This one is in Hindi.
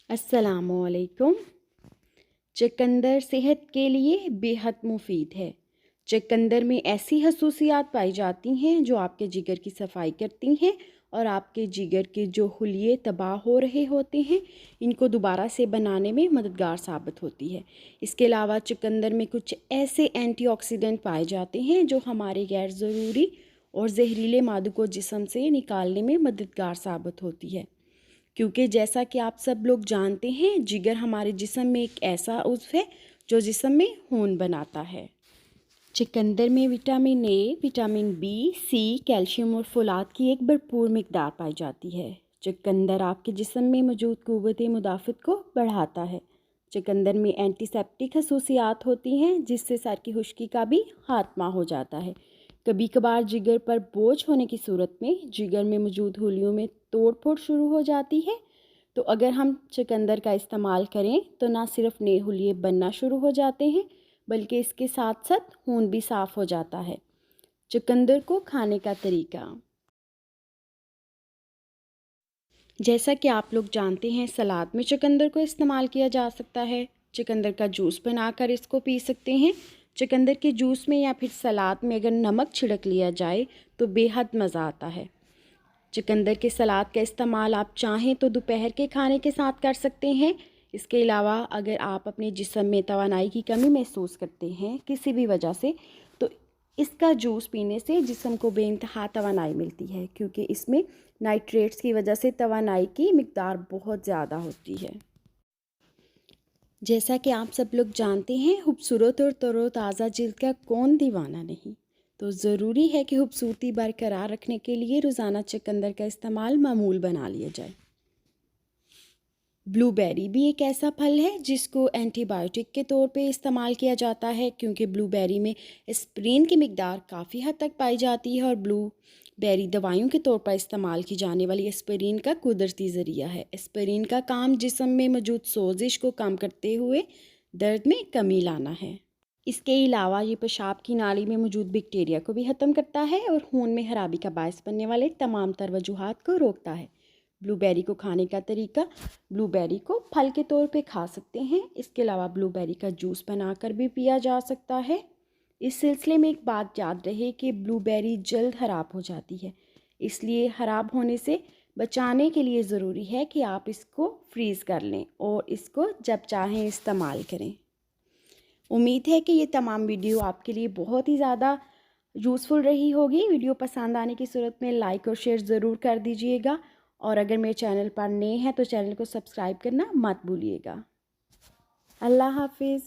अस्सलामुअलैकुम। चुकंदर सेहत के लिए बेहद मुफीद है। चुकंदर में ऐसी खसूसियात पाई जाती हैं जो आपके जिगर की सफाई करती हैं और आपके जिगर के जो हुलिये तबाह हो रहे होते हैं इनको दोबारा से बनाने में मददगार साबित होती है। इसके अलावा चुकंदर में कुछ ऐसे एंटीऑक्सीडेंट पाए जाते हैं जो हमारे गैर ज़रूरी और जहरीले मादों को जिस्म से निकालने में मददगार साबित होती है। क्योंकि जैसा कि आप सब लोग जानते हैं, जिगर हमारे जिस्म में एक ऐसा उज़्व है जो जिस्म में खून बनाता है। चुकंदर में vitamin A, vitamin B, C, calcium और फोलात की एक भरपूर मिकदार पाई जाती है। चुकंदर आपके जिस्म में मौजूद क़ुव्वत मुदाफ़त को बढ़ाता है। चुकंदर में एंटीसेप्टिक खसूसियात होती हैं जिससे सर की खुश्की का भी खात्मा हो जाता है। कभी कभार जिगर पर बोझ होने की सूरत में जिगर में मौजूद हुलियों में तोड़ फोड़ शुरू हो जाती है। तो अगर हम चुकंदर का इस्तेमाल करें तो ना सिर्फ नए हुलिये बनना शुरू हो जाते हैं बल्कि इसके साथ साथ खून भी साफ़ हो जाता है। चुकंदर को खाने का तरीका, जैसा कि आप लोग जानते हैं, सलाद में चुकंदर को इस्तेमाल किया जा सकता है। चुकंदर का जूस बनाकर इसको पी सकते हैं। चुकंदर के जूस में या फिर सलाद में अगर नमक छिड़क लिया जाए तो बेहद मज़ा आता है। चुकंदर के सलाद का इस्तेमाल आप चाहें तो दोपहर के खाने के साथ कर सकते हैं। इसके अलावा अगर आप अपने जिस्म में तवानाई की कमी महसूस करते हैं किसी भी वजह से, तो इसका जूस पीने से जिस्म को बेइंतहा तवानाई मिलती है, क्योंकि इसमें नाइट्रेट्स की वजह से तवानाई की मिकदार बहुत ज़्यादा होती है। जैसा कि आप सब लोग जानते हैं, खूबसूरत और तरोताज़ा जिल्द का कौन दीवाना नहीं। तो ज़रूरी है कि खूबसूरती बरकरार रखने के लिए रोज़ाना चुकंदर का इस्तेमाल मामूल बना लिया जाए। ब्लूबेरी भी एक ऐसा फल है जिसको एंटीबायोटिक के तौर पे इस्तेमाल किया जाता है, क्योंकि ब्लूबेरी में एस्पिरिन की मिकदार काफ़ी हद तक पाई जाती है और ब्लूबेरी दवाइयों के तौर पर इस्तेमाल की जाने वाली एस्पिरिन का कुदरती ज़रिया है। एस्पिरिन का काम जिस्म में मौजूद सोजिश को कम करते हुए दर्द में कमी लाना है। इसके अलावा ये पेशाब की नाली में मौजूद बैक्टीरिया को भी ख़त्म करता है और खून में खराबी का बायस बनने वाले तमाम तर वजूहात को रोकता है। ब्लूबेरी को खाने का तरीका, ब्लूबेरी को फल के तौर पे खा सकते हैं। इसके अलावा ब्लूबेरी का जूस बनाकर भी पिया जा सकता है। इस सिलसिले में एक बात याद रहे कि ब्लूबेरी जल्द ख़राब हो जाती है, इसलिए ख़राब होने से बचाने के लिए ज़रूरी है कि आप इसको फ्रीज़ कर लें और इसको जब चाहें इस्तेमाल करें। उम्मीद है कि ये तमाम वीडियो आपके लिए बहुत ही ज़्यादा यूज़फुल रही होगी। वीडियो पसंद आने की सूरत में लाइक और शेयर ज़रूर कर दीजिएगा और अगर मेरे चैनल पर नए हैं तो चैनल को सब्सक्राइब करना मत भूलिएगा। अल्लाह हाफिज़।